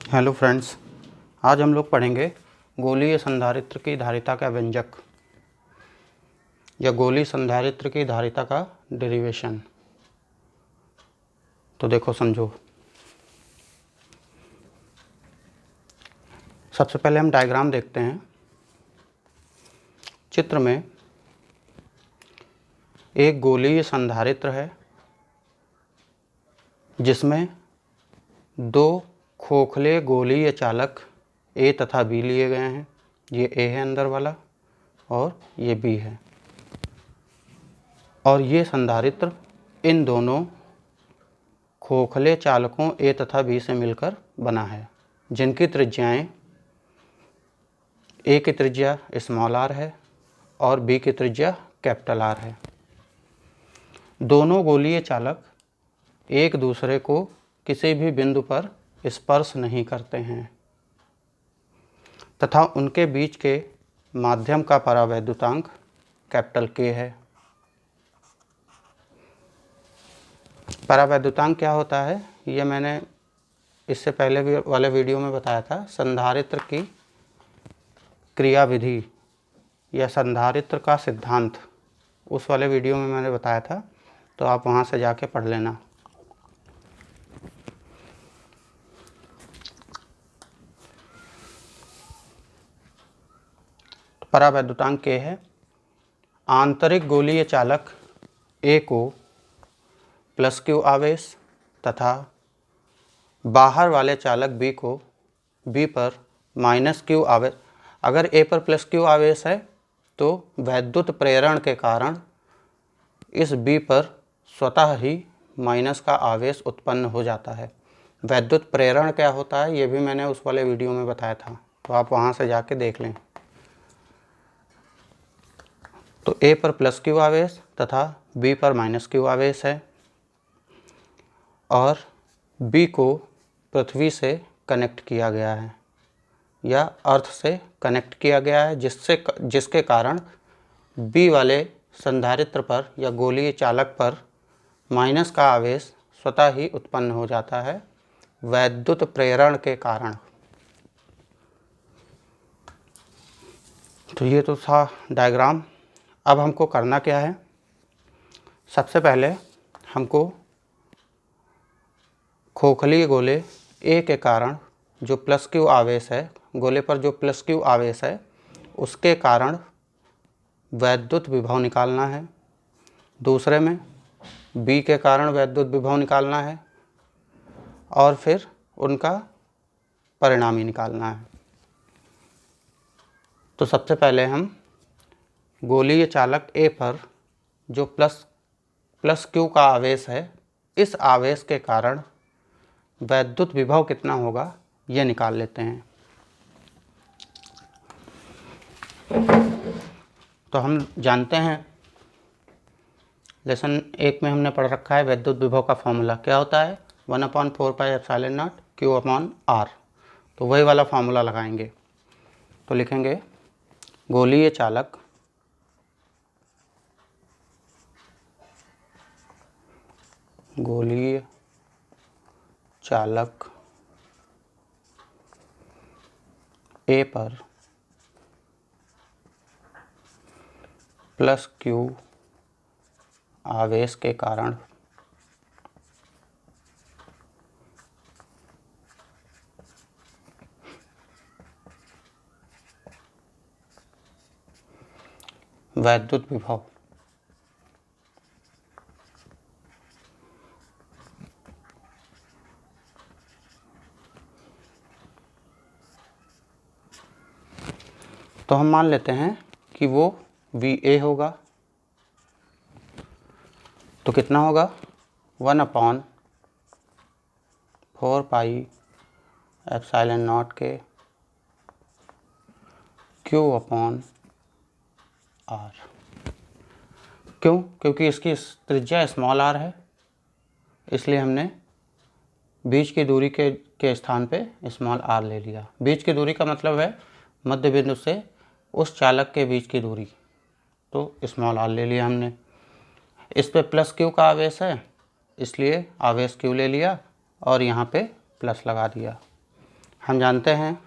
Hello friends, आज हम लोग पढ़ेंगे गोलीय संधारित्र की धारिता का व्यंजक या गोलीय संधारित्र की धारिता का डेरिवेशन। तो देखो समझो। सबसे पहले हम डायग्राम देखते हैं। चित्र में एक गोलीय संधारित्र है जिसमें दो खोखले गोलीय चालक ए तथा बी लिए गए हैं। ये ए है अंदर वाला और ये बी है, और ये संधारित्र इन दोनों खोखले चालकों ए तथा बी से मिलकर बना है, जिनकी त्रिज्याएं ए की त्रिज्या स्मॉल आर है और बी की त्रिज्या कैपिटल आर है। दोनों गोलीय चालक एक दूसरे को किसी भी बिंदु पर स्पर्श नहीं करते हैं तथा उनके बीच के माध्यम का परावैद्युतांक कैपिटल के है। परावैद्युतांक क्या होता है, ये मैंने इससे पहले वाले वीडियो में बताया था। संधारित्र की क्रियाविधि या संधारित्र का सिद्धांत, उस वाले वीडियो में मैंने बताया था, तो आप वहाँ से जाके पढ़ लेना। परावैद्युतांक के है। आंतरिक गोलीय चालक ए को प्लस क्यू आवेश तथा बाहर वाले चालक बी को बी पर माइनस क्यू आवेश। अगर ए पर प्लस क्यू आवेश है तो वैद्युत प्रेरण के कारण इस बी पर स्वतः ही माइनस का आवेश उत्पन्न हो जाता है। वैद्युत प्रेरण क्या होता है ये भी मैंने उस वाले वीडियो में बताया था, तो आप वहाँ से जाके देख लें। तो ए पर प्लस क्यू आवेश तथा बी पर माइनस क्यू आवेश है और बी को पृथ्वी से कनेक्ट किया गया है या अर्थ से कनेक्ट किया गया है, जिसके कारण बी वाले संधारित्र पर या गोलीय चालक पर माइनस का आवेश स्वतः ही उत्पन्न हो जाता है वैद्युत प्रेरण के कारण। तो ये तो था डायग्राम। अब हमको करना क्या है, सबसे पहले हमको खोखली गोले ए के कारण जो प्लस क्यू आवेश है, गोले पर जो प्लस क्यू आवेश है, उसके कारण वैद्युत विभव निकालना है। दूसरे में बी के कारण वैद्युत विभव निकालना है और फिर उनका परिणामी निकालना है। तो सबसे पहले हम गोलीय चालक ए पर जो प्लस क्यू का आवेश है, इस आवेश के कारण वैद्युत विभव कितना होगा ये निकाल लेते हैं। तो हम जानते हैं, लेसन 1 में हमने पढ़ रखा है वैद्युत विभव का फॉर्मूला क्या होता है, 1/4πε0 Q/R। तो वही वाला फॉर्मूला लगाएंगे। तो लिखेंगे गोलीय चालक ए पर प्लस क्यू आवेश के कारण वैद्युत विभव तो हम मान लेते हैं कि वो VA होगा। तो कितना होगा, 1/4πε0 के Q/R। क्यों? क्योंकि इसकी त्रिज्या स्मॉल आर है, इसलिए हमने बीच की दूरी के स्थान पे स्मॉल आर ले लिया। बीच की दूरी का मतलब है मध्य बिंदु से उस चालक के बीच की दूरी, तो स्मॉल आर ले लिया हमने। इस पे प्लस क्यू का आवेश है, इसलिए आवेश क्यू ले लिया और यहाँ पे प्लस लगा दिया। हम जानते हैं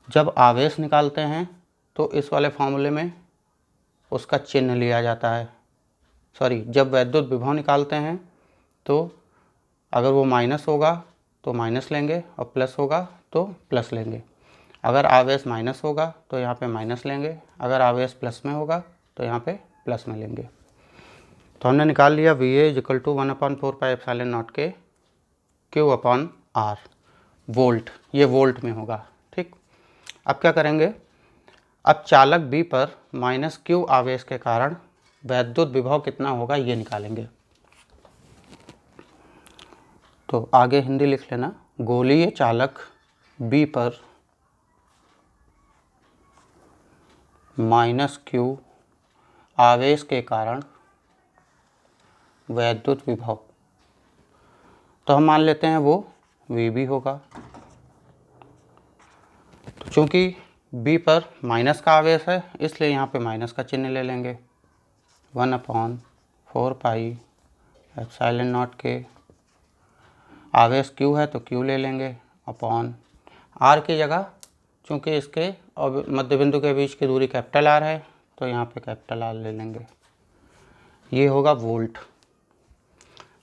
जब आवेश निकालते हैं तो इस वाले फॉर्मूले में उसका चिन्ह लिया जाता है। सॉरी, जब वैद्युत विभव निकालते हैं तो अगर वो माइनस होगा तो माइनस लेंगे और प्लस होगा तो प्लस लेंगे। अगर आवेश माइनस होगा तो यहाँ पे माइनस लेंगे, अगर आवेश प्लस में होगा तो यहाँ पे प्लस में लेंगे। तो हमने निकाल लिया VA = 1/4πε0 के Q/R वोल्ट, ये वोल्ट में होगा। ठीक, अब क्या करेंगे, अब चालक B पर -Q आवेश के कारण वैद्युत विभव कितना होगा ये निकालेंगे। तो आगे हिंदी लिख लेना, गोलीय चालक B पर -Q आवेश के कारण वैद्युत विभव, तो हम मान लेते हैं वो VB होगा। तो चूँकि B पर माइनस का आवेश है इसलिए यहाँ पे माइनस का चिन्ह ले लेंगे। 1/4πε0 के आवेश Q है तो Q ले लेंगे अपॉन R की जगह, चूँकि इसके और मध्य बिंदु के बीच की दूरी R है तो यहाँ पे R ले लेंगे। ये होगा वोल्ट।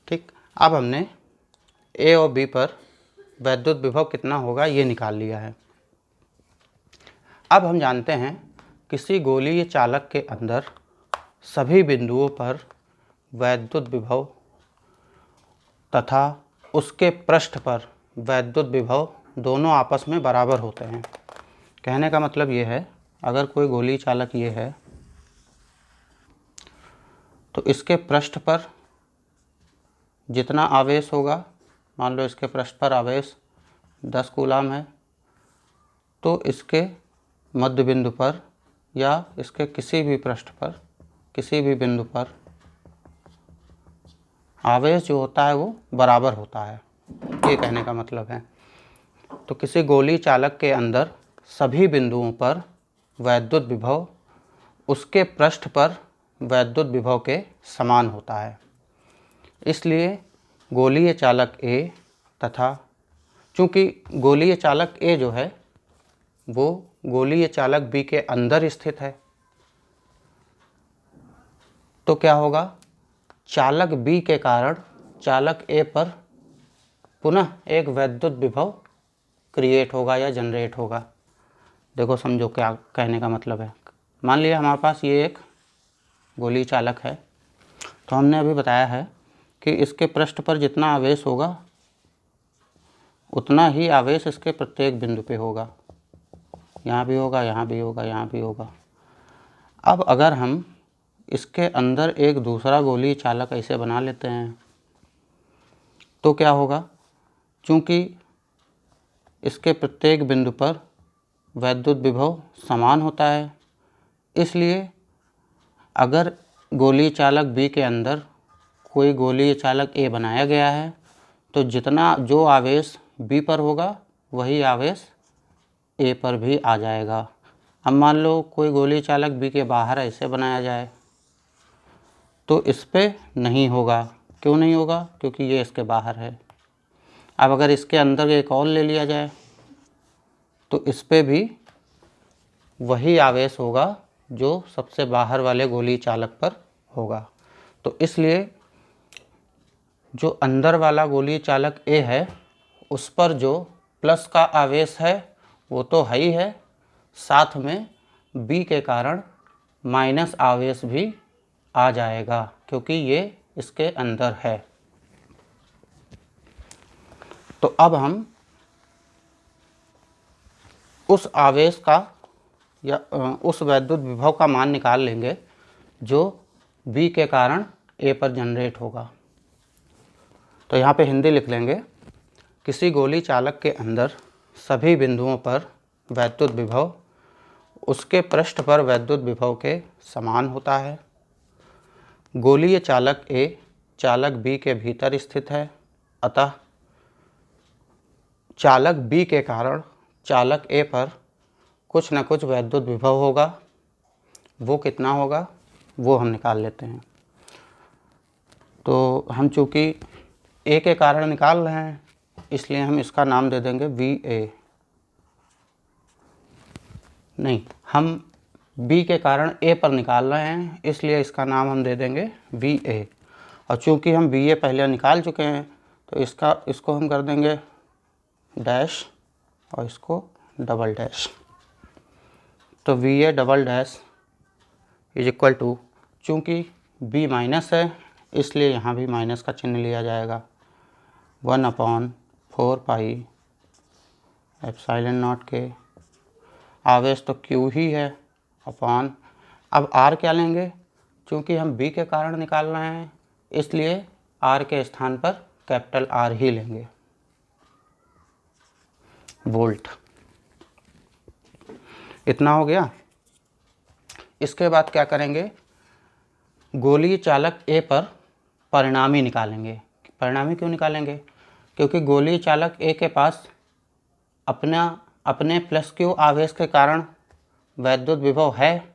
ठीक, अब हमने A और B पर वैद्युत विभव कितना होगा ये निकाल लिया है। अब हम जानते हैं किसी गोलीय चालक के अंदर सभी बिंदुओं पर वैद्युत विभव तथा उसके पृष्ठ पर वैद्युत विभव दोनों आपस में बराबर होते हैं। कहने का मतलब ये है, अगर कोई गोलीय चालक ये है तो इसके पृष्ठ पर जितना आवेश होगा, मान लो इसके पृष्ठ पर आवेश 10 कूलाम है, तो इसके मध्य बिंदु पर या इसके किसी भी पृष्ठ पर किसी भी बिंदु पर आवेश जो होता है वो बराबर होता है, ये कहने का मतलब है। तो किसी गोलीय चालक के अंदर सभी बिंदुओं पर वैद्युत विभव उसके पृष्ठ पर वैद्युत विभव के समान होता है। इसलिए गोलीय चालक A तथा, चूँकि गोलीय चालक A जो है वो गोलीय चालक B के अंदर स्थित है, तो क्या होगा, चालक B के कारण चालक A पर पुनः एक वैद्युत विभव क्रिएट होगा या जनरेट होगा। देखो समझो क्या कहने का मतलब है। मान लिया हमारे पास ये एक गोलीय चालक है, तो हमने अभी बताया है कि इसके पृष्ठ पर जितना आवेश होगा उतना ही आवेश इसके प्रत्येक बिंदु पे होगा, यहाँ भी होगा, यहाँ भी होगा, यहाँ भी होगा। अब अगर हम इसके अंदर एक दूसरा गोलीय चालक ऐसे बना लेते हैं तो क्या होगा, चूँकि इसके प्रत्येक बिंदु पर वैद्युत विभव समान होता है, इसलिए अगर गोलीय चालक B के अंदर कोई गोलीय चालक A बनाया गया है तो जितना जो आवेश B पर होगा वही आवेश A पर भी आ जाएगा। अब मान लो कोई गोलीय चालक B के बाहर ऐसे बनाया जाए तो इस पे नहीं होगा। क्यों नहीं होगा, क्योंकि ये इसके बाहर है। अब अगर इसके अंदर एक और ले लिया जाए तो इस पे भी वही आवेश होगा जो सबसे बाहर वाले गोलीय चालक पर होगा। तो इसलिए जो अंदर वाला गोलीय चालक A है उस पर जो प्लस का आवेश है वो तो है ही है, साथ में B के कारण माइनस आवेश भी आ जाएगा क्योंकि ये इसके अंदर है। तो अब हम उस आवेश का या उस वैद्युत विभव का मान निकाल लेंगे जो B के कारण A पर जनरेट होगा। तो यहाँ पे हिंदी लिख लेंगे, किसी गोलीय चालक के अंदर सभी बिंदुओं पर वैद्युत विभव उसके पृष्ठ पर वैद्युत विभव के समान होता है। गोलीय चालक A चालक B के भीतर स्थित है, अतः चालक B के कारण चालक A पर कुछ न कुछ वैद्युत विभव होगा। वो कितना होगा वो हम निकाल लेते हैं। तो हम चूँकि A के कारण निकाल रहे हैं इसलिए हम इसका नाम दे देंगे VA। नहीं, हम B के कारण A पर निकाल रहे हैं, इसलिए इसका नाम हम दे देंगे VA। और चूंकि हम VA पहले निकाल चुके हैं तो इसको हम कर देंगे डैश और इसको डबल डैश। तो VA double dash is equal to, चूँकि B माइनस है इसलिए यहाँ भी माइनस का चिन्ह लिया जाएगा, 1/4 पाई एप्सिलॉन नॉट के, आवेश तो Q ही है, अपॉन, अब R क्या लेंगे, चूँकि हम B के कारण निकाल रहे हैं इसलिए R के स्थान पर कैपिटल R ही लेंगे, वोल्ट। इतना हो गया। इसके बाद क्या करेंगे, गोलीय चालक A पर परिणामी निकालेंगे। परिणामी क्यों निकालेंगे, क्योंकि गोलीय चालक A के पास अपने प्लस Q आवेश के कारण वैद्युत विभव है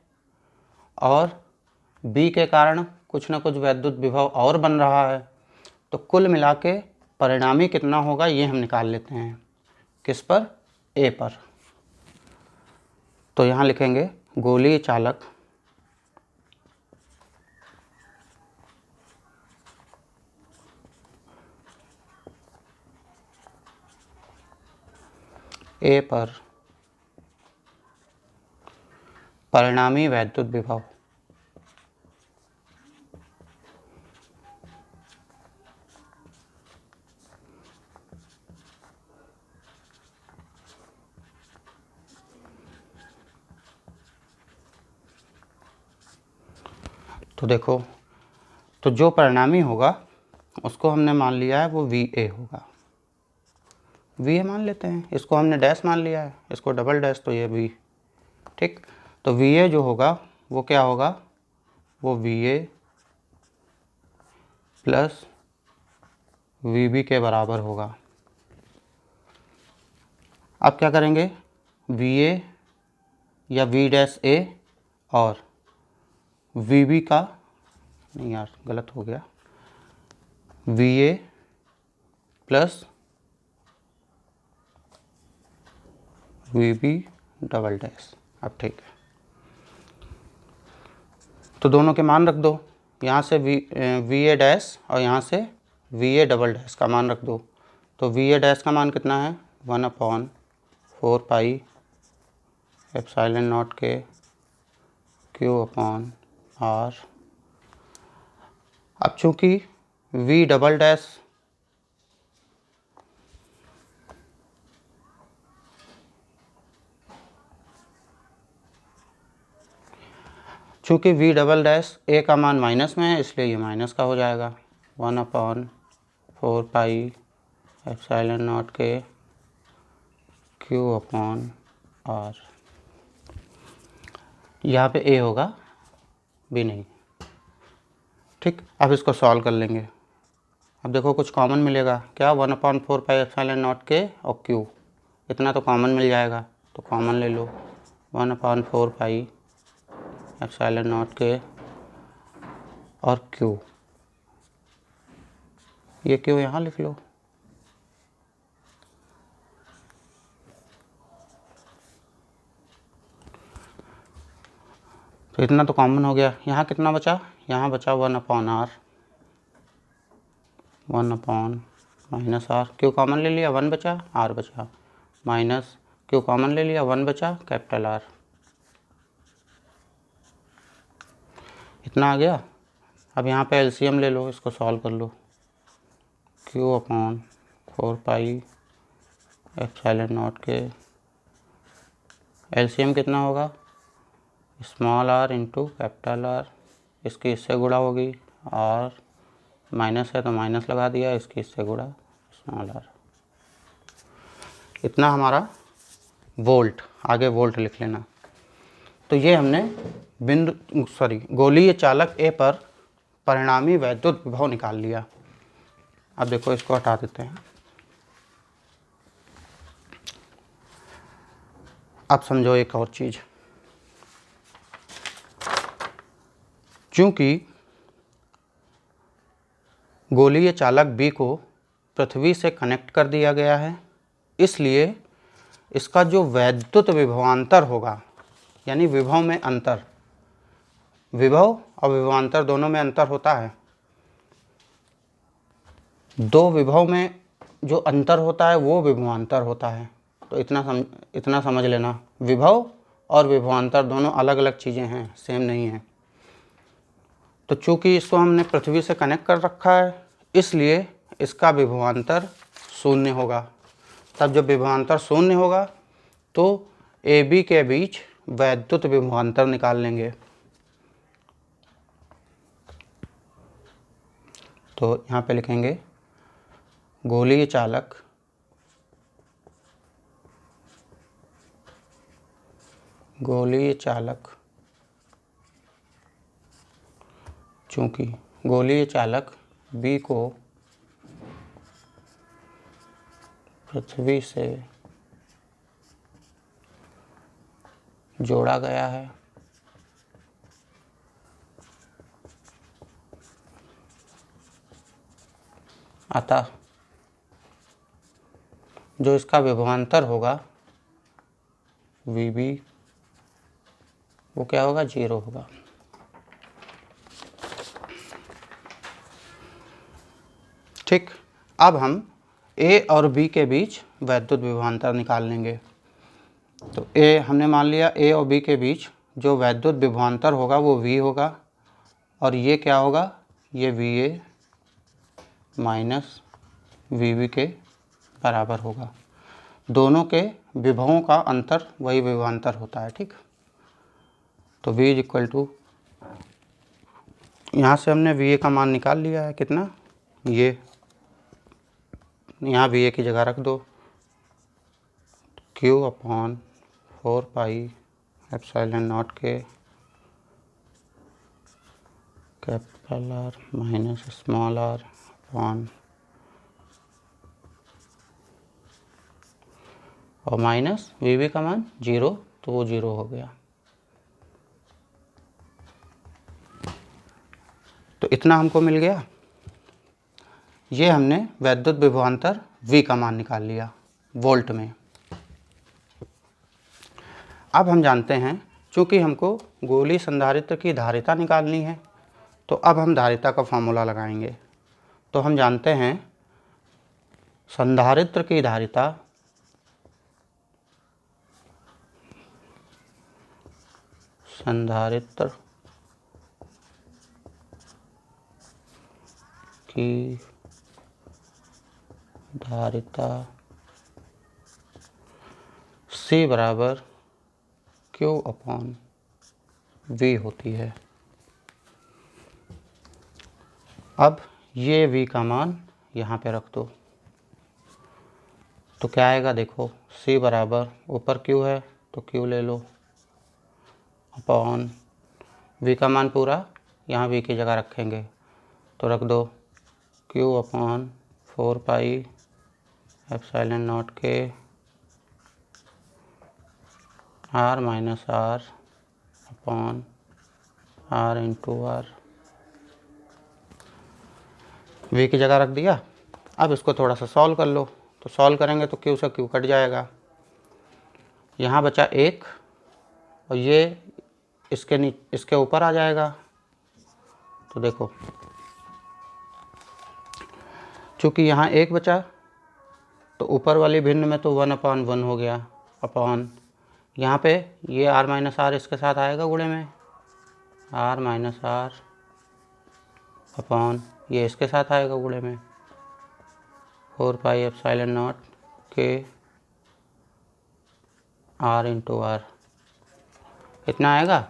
और B के कारण कुछ न कुछ वैद्युत विभव और बन रहा है, तो कुल मिला के परिणामी कितना होगा ये हम निकाल लेते हैं। किस पर, A पर। तो यहाँ लिखेंगे गोलीय चालक A पर परिणामी वैद्युत विभव तो देखो, तो जो परिणामी होगा उसको हमने मान लिया है वो VA होगा, VA मान लेते हैं, इसको हमने डैश मान लिया है, इसको डबल डैश, तो ये V, ठीक। तो VA जो होगा वो क्या होगा, वो VA प्लस VB के बराबर होगा। अब क्या करेंगे, VA या V डैश A और VB का, नहीं यार गलत हो गया, VA plus VB double dash. अब ठीक है, तो दोनों के मान रख दो, यहाँ से VA डैश और यहाँ से VA डबल डैश का मान रख दो। तो VA डैश का मान कितना है, 1/4 पाई एप्सिलॉन नॉट के Q/R। अब चूँकि V डबल डैश चूँकि V डबल डैश A का मान माइनस में है इसलिए ये माइनस का हो जाएगा, 1/4 पाई एप्सिलॉन नॉट के Q/R। यहाँ पे A होगा, B नहीं, ठीक। अब इसको सॉल्व कर लेंगे। अब देखो कुछ कॉमन मिलेगा क्या, 1/4 पाई एप्सिलॉन नॉट के और Q, इतना तो कॉमन मिल जाएगा, तो कॉमन ले लो, 1/4 पाई एप्सिलॉन नॉट के और Q, ये Q यहाँ लिख लो। तो इतना तो कॉमन हो गया, यहाँ कितना बचा, यहाँ बचा 1/R, 1/ minus R, Q common ले लिया, 1 बचा, R बचा, माइनस Q कॉमन ले लिया, 1 बचा, कैपिटल R। इतना आ गया। अब यहाँ पे LCM ले लो, इसको सॉल्व कर लो, Q/4 पाई एप्सिलॉन नॉट के, LCM कितना होगा, small r into capital R, इसकी इससे गुणा होगी, और माइनस है तो माइनस लगा दिया, इसकी इससे गुणा स्मॉल r। इतना हमारा वोल्ट, आगे वोल्ट लिख लेना। तो ये हमने गोलीय चालक A पर परिणामी वैद्युत विभव निकाल लिया। अब देखो इसको हटा देते हैं। अब समझो एक और चीज़, चूँकि गोलीय चालक B को पृथ्वी से कनेक्ट कर दिया गया है, इसलिए इसका जो वैद्युत विभवांतर होगा, यानी विभव में अंतर, विभव और विभवांतर दोनों में अंतर होता है। दो विभव में जो अंतर होता है वो विभवांतर होता है। तो इतना समझ लेना, विभव और विभवांतर दोनों अलग अलग चीज़ें हैं, सेम नहीं है। तो चूँकि इसको हमने पृथ्वी से कनेक्ट कर रखा है, इसलिए इसका विभवांतर शून्य होगा। तब जब विभवांतर शून्य होगा तो ए बी के बीच वैद्युत विभवांतर निकाल लेंगे। तो यहाँ पे लिखेंगे गोलीय चालक चूँकि गोलीय चालक B को पृथ्वी से जोड़ा गया है, अतः जो इसका विभवांतर होगा VB वो क्या होगा, 0 होगा। ठीक, अब हम A और B के बीच वैद्युत विभवांतर निकाल लेंगे। तो A हमने मान लिया, A और B के बीच जो वैद्युत विभवांतर होगा वो V होगा, और ये क्या होगा, ये VA माइनस VB के बराबर होगा। दोनों के विभवों का अंतर वही विभवांतर होता है। ठीक, तो V इज इक्वल टू, यहाँ से हमने VA का मान निकाल लिया है, कितना, ये यहाँ VA की जगह रख दो, Q upon 4 pi epsilon naught के capital R minus small r upon, और माइनस VB का मान 0, तो वो 0 हो गया। तो इतना हमको मिल गया। ये हमने वैद्युत विभवांतर V का मान निकाल लिया वोल्ट में। अब हम जानते हैं, चूँकि हमको गोलीय संधारित्र की धारिता निकालनी है, तो अब हम धारिता का फॉर्मूला लगाएंगे। तो हम जानते हैं संधारित्र की धारिता C बराबर Q अपॉन V होती है। अब ये V का मान यहाँ पे रख दो, तो क्या आएगा, देखो C बराबर, ऊपर Q है तो Q ले लो, अपॉन V का मान पूरा यहाँ V की जगह रखेंगे, तो रख दो Q upon 4 pi epsilon naught के R minus R upon R into R, V की जगह रख दिया। अब इसको थोड़ा सा सॉल्व कर लो, तो सॉल्व करेंगे तो Q से Q कट जाएगा, यहाँ बचा 1, और ये इसके ऊपर आ जाएगा। तो देखो, चूँकि यहाँ 1 बचा, तो ऊपर वाली भिन्न में तो 1/1 हो गया, अपॉन यहाँ पे ये R माइनस R इसके साथ आएगा गुणे में, R माइनस R अपॉन ये इसके साथ आएगा गुणे में 4 पाई एप्सिलॉन नॉट के R इंटू R, इतना आएगा।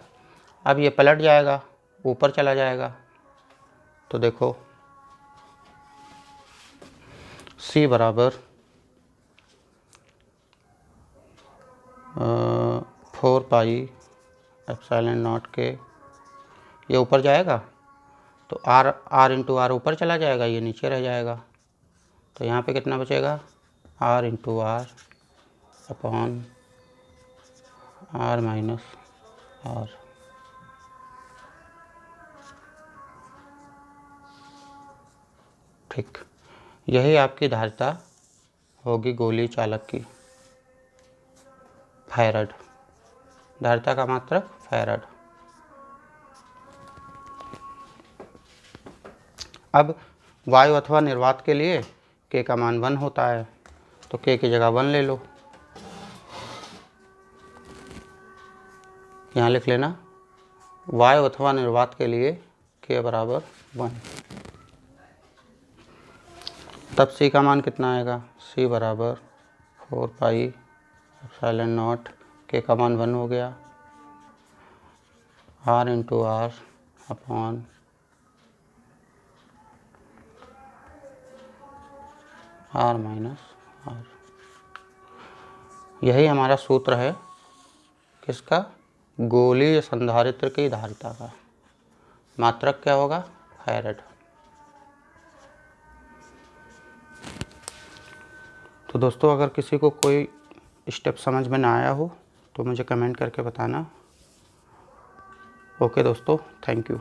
अब ये पलट जाएगा, ऊपर चला जाएगा, तो देखो C बराबर 4 पाई एप्सिलॉन नॉट के, ये ऊपर जाएगा तो R इंटू R ऊपर चला जाएगा, ये नीचे रह जाएगा, तो यहाँ पे कितना बचेगा, R into R upon R minus R। ठीक, यही आपकी धारिता होगी गोलीय चालक की, फैराड। धारिता का मात्रक फैराड। अब वायु अथवा निर्वात के लिए K का मान 1 होता है, तो K की जगह 1 ले लो, यहाँ लिख लेना वायु अथवा निर्वात के लिए K बराबर 1। तब C का मान कितना आएगा, C बराबर 4 पाई एप्सिलॉन नॉट, K का मान 1 हो गया, R into R upon R minus R। यही हमारा सूत्र है किसका, गोलीय संधारित्र की धारिता का। मात्रक क्या होगा, फैराड। तो दोस्तों अगर किसी को कोई स्टेप समझ में ना आया हो तो मुझे कमेंट करके बताना। ओके दोस्तों, थैंक यू।